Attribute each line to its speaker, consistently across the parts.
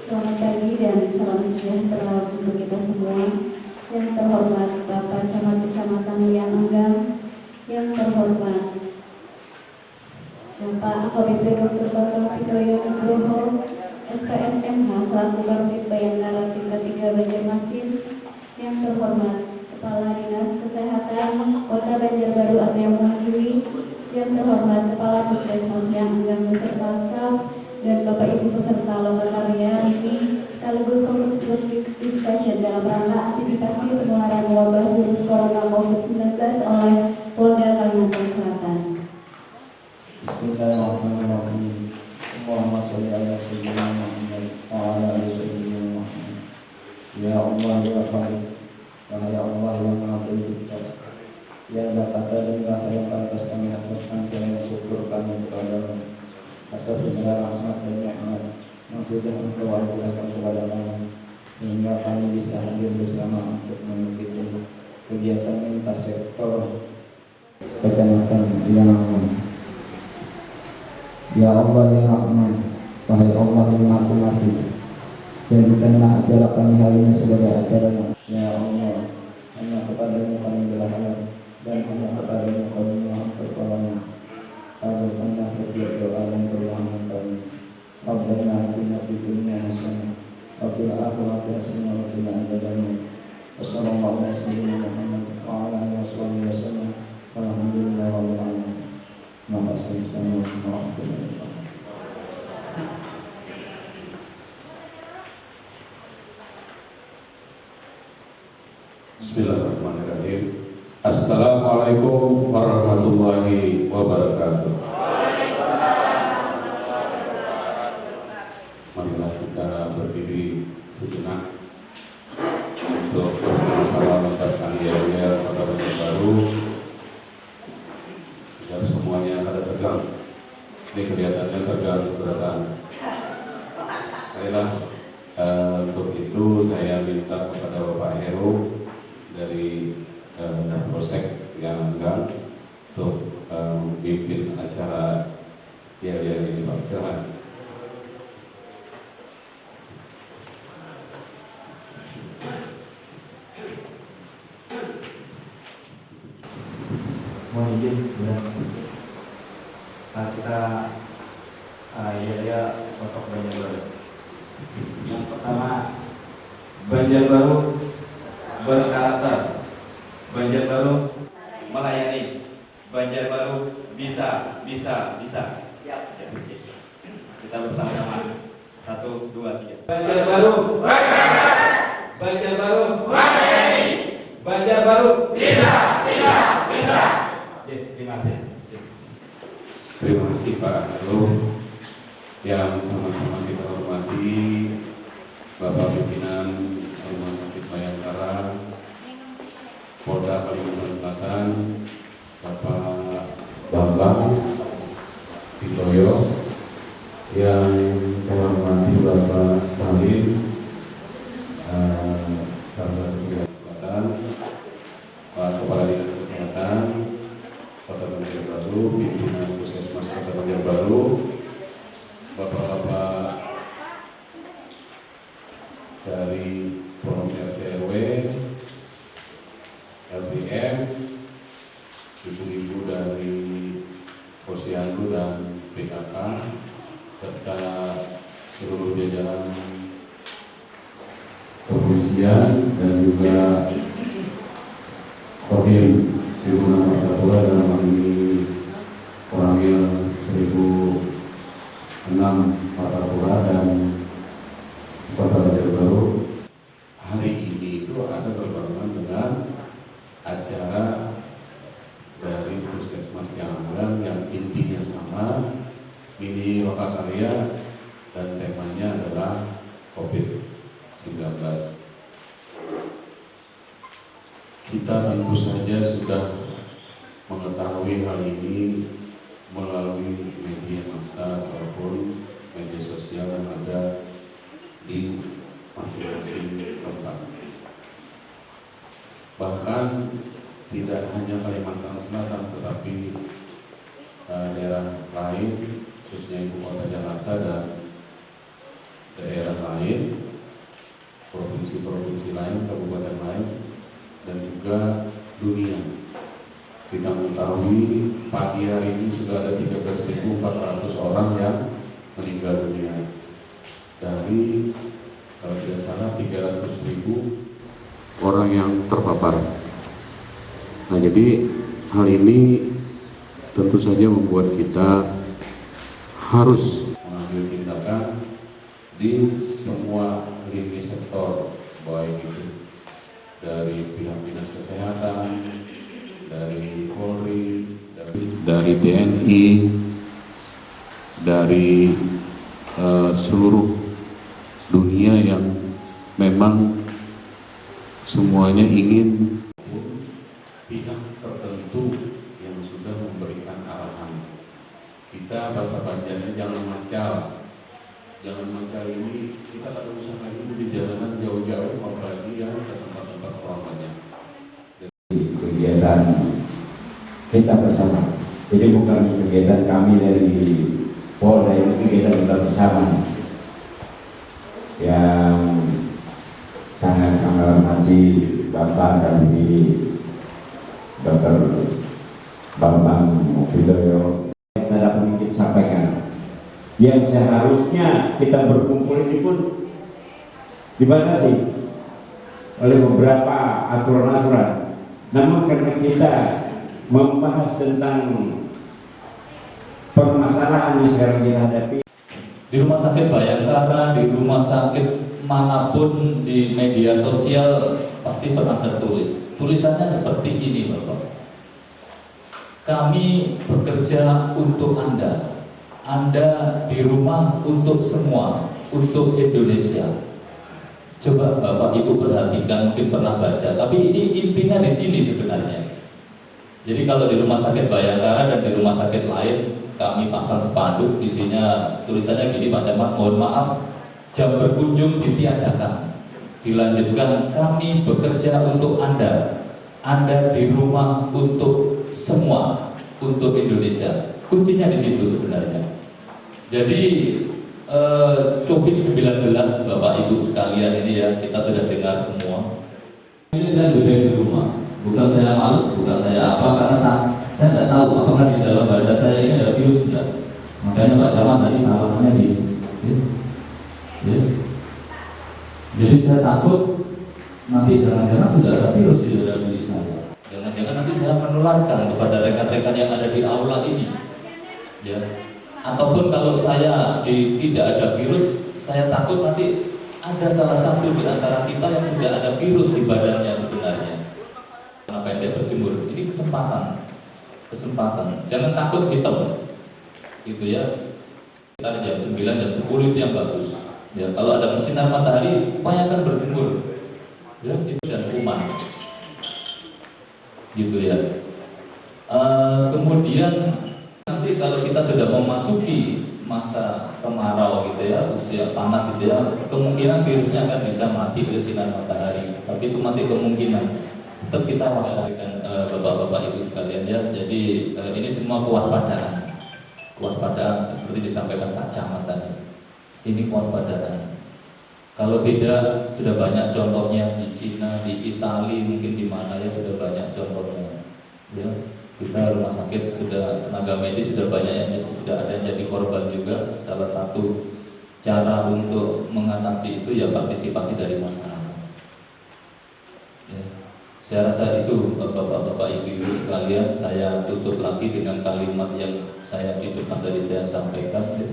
Speaker 1: Selamat pagi dan salam sejahtera untuk kita semua. Yang terhormat Bapak Camat Kecamatan Liang Enggang, yang terhormat Bapak AKBP Dr. Bambang Pitoyo Nugroho, SPSMH selaku Kartip Bayangkara tingkat 3 Banjarmasin, yang terhormat Kepala Dinas Kesehatan Kota Banjarbaru atau yang mewakili, yang terhormat Kepala Puskesmas Liang Enggang beserta staf, dan Bapak Ibu peserta lomba karya ini sekaligus fokus group discussion dalam rangka antisipasi penularan wabah virus corona COVID-19 oleh Polda Kalimantan Selatan.
Speaker 2: Bismillahirrahmanirrahim. Allahumma sholli ala sayyidina Muhammad wa ala ali sayyidina Muhammad. Ya Allah ya Khalik, ya Allah yang Maha Pencipta, ya Allah kata dan rasa yang pantas kami aturkan dan syukur kami kepadamu atas segala rahmat dan nikmat yang sudah Engkau anugerahkan kepada kami, sehingga kami bisa hadir bersama untuk mengikuti kegiatan lintas sektor Kecamatan Liang Enggang. Ya Allah ya Rahman, wahai Allah yang Maha Pengasih, dan rencana acara kami hari ini sebagai acara yang ya Allah, hanya kepadamu kami berharap dan hanya kepadamu kami mohon pertolongan. Kabulkanlah setiap doa dan permohonan kami. Rabbana atina fid dunya hasanah wa fil akhirati hasanah wa qina adzabannar. Wassallallahu ala sayyidina Muhammad wa ala alihi wasallam. Alhamdulillah rabbil alamin. Assalamualaikum warahmatullahi wabarakatuh.
Speaker 3: Bismillahirrahmanirrahim. Assalamualaikum warahmatullahi wabarakatuh. Marilah kita berdiri sejenak untuk bersama-sama mengucapkan yel-yel Kota Banjarbaru agar semuanya pada tegang. Ini kelihatannya tegang keberatan. Marilah untuk itu saya minta kepada Bapak Heru dari Polsek Liang Enggang untuk memimpin acara yel-yel ini, Pak. Silakan.
Speaker 2: Mohon izin kita yel-yel untuk Banjarbaru. Yang pertama, Banjarbaru berkarakter, Banjarbaru melayani, Banjarbaru bisa. Kita bersama-sama. 1, 2, 3. Banjarbaru berkarakter, Banjarbaru melayani, Banjarbaru bisa. Terima kasih.
Speaker 3: Terima kasih Pak Heru. Yang sama-sama kita hormati Bapak Pimpinan Rumah Sakit Bayangkara Polda Kalimantan Selatan, Bapak Bambang Pitoyo, yang saya hormati Bapak Salim Sahabat Selatan, Pak Kepala Dinas Kesehatan Kota Banjarbaru, pimpinan Puskesmas Kota Banjarbaru, Bapak-bapak dari Forum RT RW, LPM, ibu-ibu dari Posyandu dan PKK, serta seluruh jajaran kepolisian dan juga Kodim Siruna Martapura dalam hal ini Koramil 1006 Martapura dan Kota Banjarbaru. Hari ini itu ada berbarengan dengan acara dari Puskesmas Liang Enggang yang intinya sama, mini lokakarya, dan temanya adalah COVID-19. Kita tentu saja sudah mengetahui hal ini melalui media massa ataupun media sosial yang ada di masing-masing tempat. Bahkan tidak hanya Kalimantan Selatan, tetapi daerah lain, khususnya Ibu Kota Jakarta dan daerah lain lain, provinsi-provinsi lain, kabupaten lain, dan juga dunia. Kita mengetahui pagi hari ini sudah ada 13.400 orang yang meninggal dunia dari kalau tidak salah 300.000 orang yang terpapar. Nah, jadi hal ini tentu saja membuat kita harus mengambil tindakan di semua lini sektor, baik itu dari pihak dinas kesehatan, dari Polri, dari TNI, dari seluruh dunia yang memang semuanya ingin pihak tertentu yang sudah memberikan arahan. Kita bahasa Banjarnya jangan mancal. Jangan mancal ini kita tak usah lagi di jalanan jauh-jauh, apalagi yang ke tempat-tempat orang banyak.
Speaker 4: Kegiatan kita bersama. Jadi bukan kegiatan kami dari Polda, ini kegiatan kita bersama yang sangat kami hormati Bapak kami Dr. Bambang Widoyo. Kita dapat ingin sampaikan yang seharusnya kita berkumpul ini pun dibatasi oleh beberapa aturan-aturan. Namun karena kita membahas tentang permasalahan yang sekarang kita hadapi
Speaker 5: di rumah sakit Bayangkara, di rumah sakit manapun, di media sosial pasti pernah tertulis. Tulisannya seperti ini, Bapak. Kami bekerja untuk Anda. Anda di rumah untuk semua, untuk Indonesia. Coba Bapak Ibu perhatikan, mungkin pernah baca, tapi ini intinya di sini sebenarnya. Jadi kalau di rumah sakit Bayangkara dan di rumah sakit lain, kami pasang spanduk, isinya tulisannya gini, Pak Camat, mohon maaf, jam berkunjung ditiadakan. Dilanjutkan, kami bekerja untuk Anda. Anda di rumah untuk semua, untuk Indonesia. Kuncinya di situ sebenarnya. Jadi COVID-19 Bapak Ibu sekalian ini ya, kita sudah dengar semua. Ini saya lebih baik di rumah. Bukan saya malas, bukan saya apa, karena saya tidak tahu apakah di dalam badan saya ini ada virus tidak. Makanya Pak Camat tadi salamannya jadi saya takut nanti jangan-jangan sudah ada virus di dalam diri saya. Jangan-jangan nanti saya menularkan kepada rekan-rekan yang ada di aula ini. Ya. Ataupun kalau saya tidak ada virus, saya takut nanti ada salah satu di antara kita yang sudah ada virus di badannya sebenarnya. Karena pendek berjemur, ini kesempatan. Jangan takut hitam, gitu ya. Kita jam 9, jam 10 itu yang bagus. Ya, kalau ada sinar matahari, upayakan berjemur. Ya, itu dan kuman, gitu ya. Kemudian nanti kalau kita sudah memasuki masa kemarau gitu ya, usia panas gitu ya, kemungkinan virusnya akan bisa mati oleh sinar matahari. Tapi itu masih kemungkinan. Tetap kita waspadakan Bapak-bapak Ibu sekalian ya. Jadi ini semua kewaspadaan seperti disampaikan Pak Camat tadi. Ini kewaspadaan. Kalau tidak, sudah banyak contohnya di Cina, di Italia, mungkin di mana ya, sudah banyak contohnya. Ya, kita rumah sakit sudah, tenaga medis sudah banyak yang sudah ada yang jadi korban juga. Salah satu cara untuk mengatasi itu ya partisipasi dari masyarakat. Ya. Saya rasa itu Bapak-bapak Ibu-ibu sekalian, saya tutup lagi dengan kalimat yang saya titipkan dari saya sampaikan. Ya.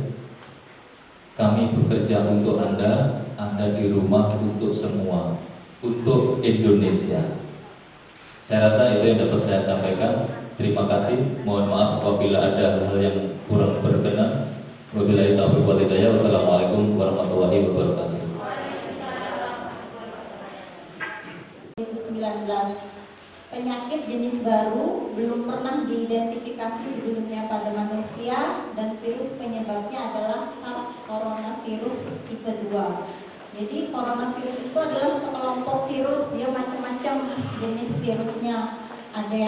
Speaker 5: Kami bekerja untuk Anda, Anda di rumah untuk semua, untuk Indonesia. Saya rasa itu yang dapat saya sampaikan. Terima kasih. Mohon maaf apabila ada hal yang kurang berkenan. Wabillahi taufiq wal hidayah. Wassalamualaikum warahmatullahi wabarakatuh.
Speaker 1: 2019, penyakit jenis baru belum pernah diidentifikasi sebelumnya pada manusia dan virus penyebabnya adalah SARS coronavirus tipe 2. Jadi coronavirus itu adalah sekelompok virus, dia macam-macam jenis virusnya. Ada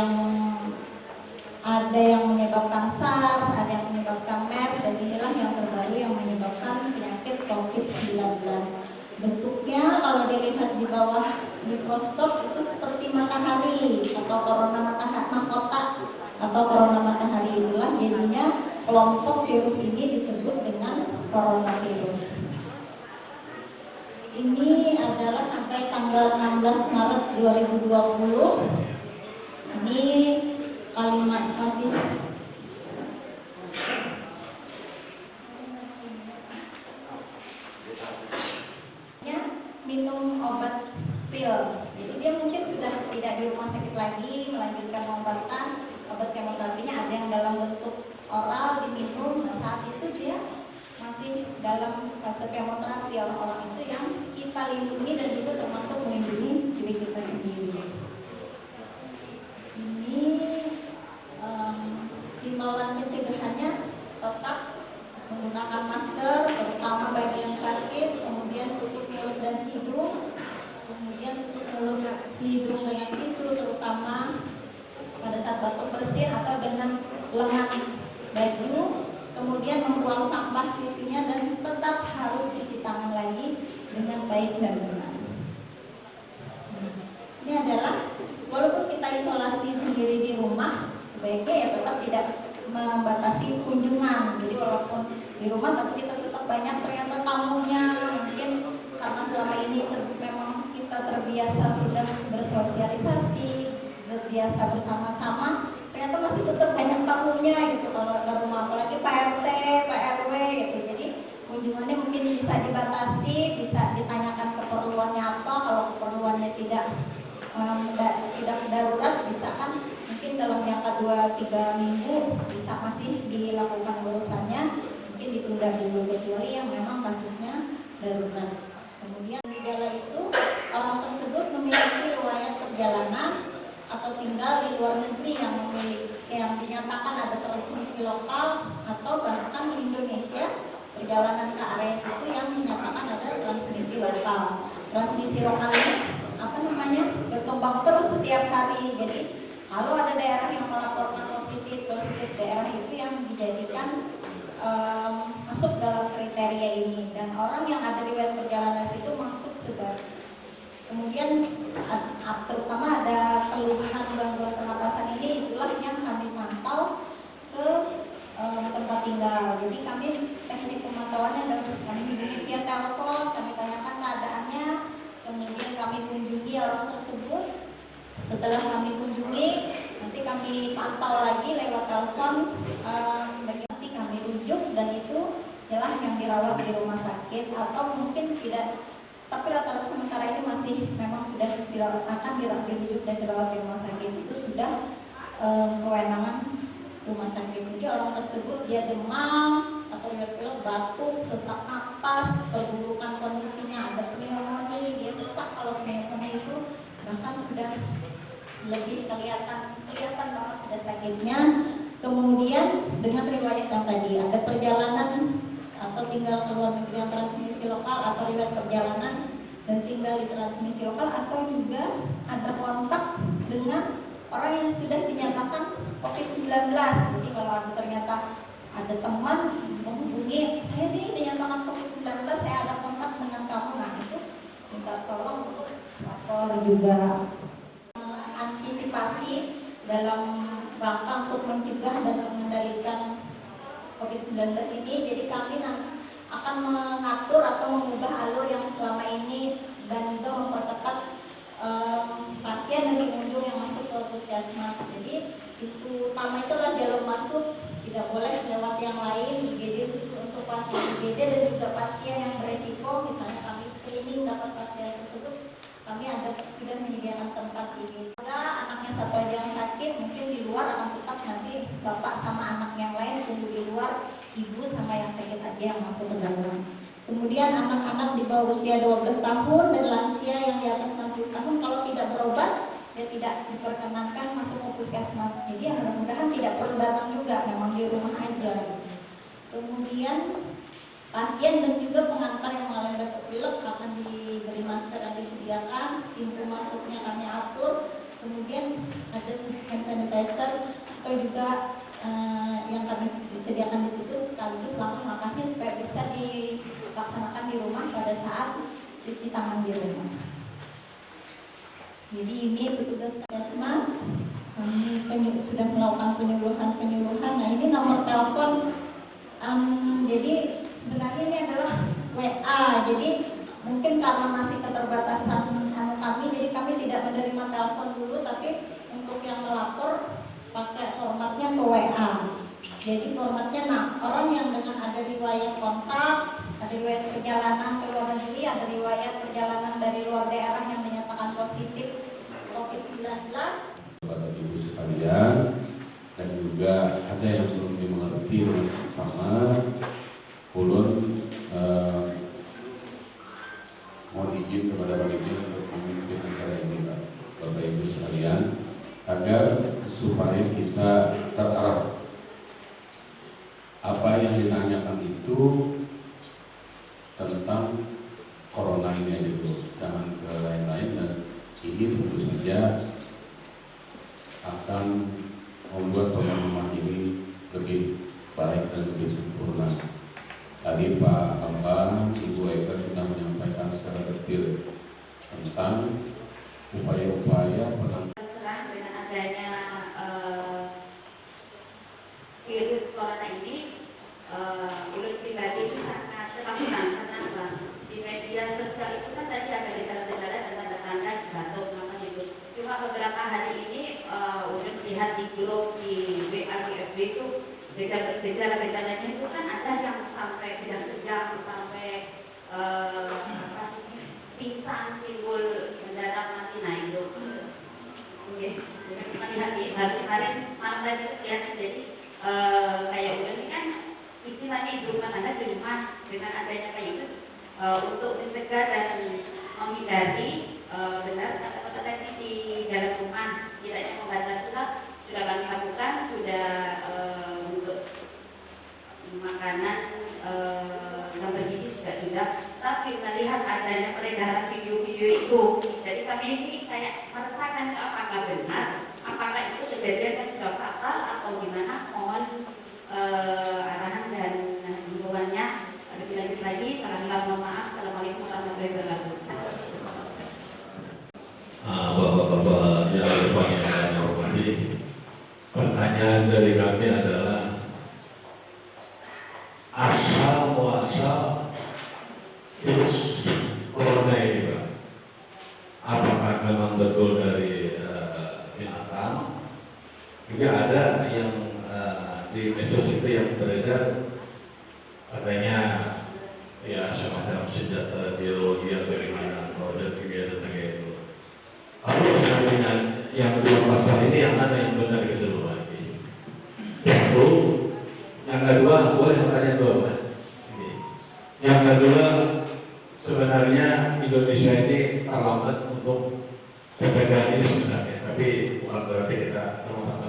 Speaker 1: yang menyebabkan SARS, ada yang menyebabkan MERS, dan inilah yang terbaru yang menyebabkan penyakit COVID-19.
Speaker 6: Bentuknya kalau dilihat di bawah mikroskop itu seperti matahari atau corona matahari, mahkota atau corona matahari. Itulah jadinya kelompok virus ini disebut dengan coronavirus. Ini adalah sampai tanggal 16 Maret 2020. Ini kalimat masih minum obat pil. Jadi dia mungkin sudah tidak di rumah sakit lagi melanjutkan pengobatan. Obat kemoterapinya ada yang dalam bentuk oral diminum. Nah, saat itu dia masih dalam fase kemoterapi. Orang-orang itu yang kita lindungi dan juga termasuk melindungi diri kita sendiri. Ini himbauan pencegahannya tetap menggunakan masker, terutama bagi yang sakit, kemudian tutup mulut dan hidung, kemudian tutup mulut hidung dengan tisu, terutama pada saat batuk bersin atau dengan lengan baju, kemudian membuang sampah tisunya dan tetap harus cuci tangan lagi dengan baik dan benar. Ini adalah walaupun kita isolasi sendiri di rumah, sebaiknya ya tetap tidak membatasi kunjungan. Jadi walaupun di rumah tapi kita tetap banyak ternyata tamunya, mungkin karena selama ini memang kita terbiasa sudah bersosialisasi, terbiasa bersama-sama, ternyata masih tetap banyak tamunya gitu kalau ke rumah, apalagi Pak RT, Pak RW gitu. Jadi kunjungannya mungkin bisa dibatasi, bisa ditanyakan keperluannya apa. Kalau keperluannya tidak darurat, bisa kan mungkin dalam jangka 2-3 minggu bisa masih dilakukan urusannya, mungkin ditunda dulu kecuali yang memang kasusnya darurat. Kemudian gejala itu orang tersebut memiliki riwayat perjalanan atau tinggal di luar negeri yang dinyatakan ada transmisi lokal, atau bahkan di Indonesia perjalanan ke area itu yang dinyatakan ada transmisi lokal. Transmisi lokal ini berkembang terus setiap hari. Jadi kalau ada daerah yang melaporkan positif daerah itu yang dijadikan masuk dalam kriteria ini, dan orang yang ada riwayat perjalanan situ masuk sebagai. Kemudian terutama ada keluhan gangguan pernapasan ini, itulah yang kami pantau ke tempat tinggal. Jadi kami teknik pemantauannya adalah kami hubungi via telepon, kami tanyakan keadaannya, kemudian kami kunjungi orang tersebut. Setelah kami kunjungi, nanti kami pantau lagi lewat telepon, nanti kami rujuk, dan itu adalah yang dirawat di rumah sakit atau mungkin tidak, tapi rata-rata sementara ini masih memang sudah akan dirujuk dan dirawat di rumah sakit. Itu sudah kewenangan rumah sakit. Jadi orang tersebut dia demam atau riwayat pilek, batuk, sesak napas, perburukan kondisinya, ada pneumonia, dia sesak. Kalau pneumonia itu bahkan sudah lebih kelihatan banget sudah sakitnya. Kemudian dengan riwayat yang tadi ada perjalanan atau tinggal ke luar negeri yang transmisi lokal, atau riwayat perjalanan dan tinggal di transmisi lokal, atau juga ada kontak dengan orang yang sudah dinyatakan COVID-19. Jadi kalau ternyata ada teman menghubungi, saya ini dinyatakan COVID-19, saya ada kontak dengan kamu, nah itu minta tolong untuk lapor juga. Antisipasi dalam rangka untuk mencegah dan mengendalikan COVID-19 ini, jadi kami akan mengatur atau mengubah alur yang selama ini dan juga memperketat pasien dan pengunjung yang masuk ke puskesmas. Jadi itu utama itu adalah jalur masuk, tidak boleh lewat yang lain. IGD khusus untuk pasien IGD dan juga pasien yang beresiko, misalnya kami screening dapat pasien tersebut, kami sudah menyediakan tempat IGD. Anaknya satu aja yang sakit, mungkin di luar akan tetap nanti bapak sama anak yang lain tunggu di luar, ibu sama yang sakit aja yang masuk ke dalam. Kemudian anak-anak di bawah usia 12 tahun dan lansia yang di atas 60 tahun kalau tidak berobat, dia tidak diperkenankan masuk ke puskesmas. Jadi mudah-mudahan tidak perlu datang juga, memang di rumah aja. Kemudian pasien dan juga pengantar yang mengalami batuk pilek akan diberi masker yang disediakan, pintu masuknya kami atur, kemudian ada hand sanitizer atau juga yang kami sediakan di situ, sekaligus langkah-langkahnya supaya bisa dilaksanakan di rumah pada saat cuci tangan di rumah. Jadi ini petugas Puskesmas, kami sudah melakukan penyuluhan. Nah ini nomor telepon, jadi sebenarnya ini adalah WA. Jadi mungkin karena masih keterbatasan kami, jadi kami tidak menerima telepon dulu, tapi untuk yang melapor pakai formatnya ke WA. Jadi formatnya, orang yang dengan ada riwayat kontak, ada riwayat perjalanan ke luar negeri, ada riwayat perjalanan dari luar daerah yang dinyatakan positif COVID-19.
Speaker 3: Bapak Ibu sekalian, dan juga ada yang belum dimengerti dengan sama, ulun mohon izin kepada panitia untuk memimpin acara ini, Bapak Ibu sekalian, agar supaya kita terarah. Apa yang ditanyakan itu tentang corona ini aja dulu, jangan ke lain-lain, dan ini tentu saja akan membuat pemahaman ini lebih baik dan lebih sempurna. Tadi Pak Bambang, Ibu Eka sudah menyampaikan secara detail tentang upaya-upaya
Speaker 7: penanganan dengan adanya virus corona ini. Ulun pribadi itu sangat ketakutan. Kenapa? Di media sosial itu kan tadi ada gejala-gejala dan tanda-tanda batuk nama gitu. Cuma beberapa hari ini ulun melihat di grup di WA di FB itu gejala-gejalanya itu kan ada yang sampai kejang-kejang, sampai pingsan, timbul mendadak mati. Nah itu melihat di hari kemarin malam tadi itu kelihatan. Jadi kayak ulun ini kan istilahnya ibu rumah tangga di rumah, dengan adanya kayak itu untuk mencegah dan menghindari benar kata-kata tadi di dalam rumah, setidaknya membatasi sudah kami lakukan, sudah untuk makanan yang bergizi sudah, tapi melihat adanya peredaran video-video itu, jadi kami ini kayak merasakan apakah benar, apakah itu kejadian yang sudah fatal atau gimana. Mohon arahan dan himbauannya lebih lanjut lagi. Mohon maaf. Assalamualaikum warahmatullahi wabarakatuh.
Speaker 8: Bapak-bapak yang saya hormati, pertanyaan dari kami adalah asal muasal virus corona ini, Pak. Apakah memang betul dari binatang? Juga ada yang di medsos itu yang beredar katanya ya semacam senjata biologi atau dari mana, kode kimia dan sebagainya. Lalu dengan yang dua pasal ini yang mana yang benar gitu loh lagi. Satu, yang kedua boleh bertanya dua, Pak. Yang kedua, sebenarnya Indonesia ini terlambat untuk pencegahan ini sebenarnya, tapi bukan berarti kita terlambat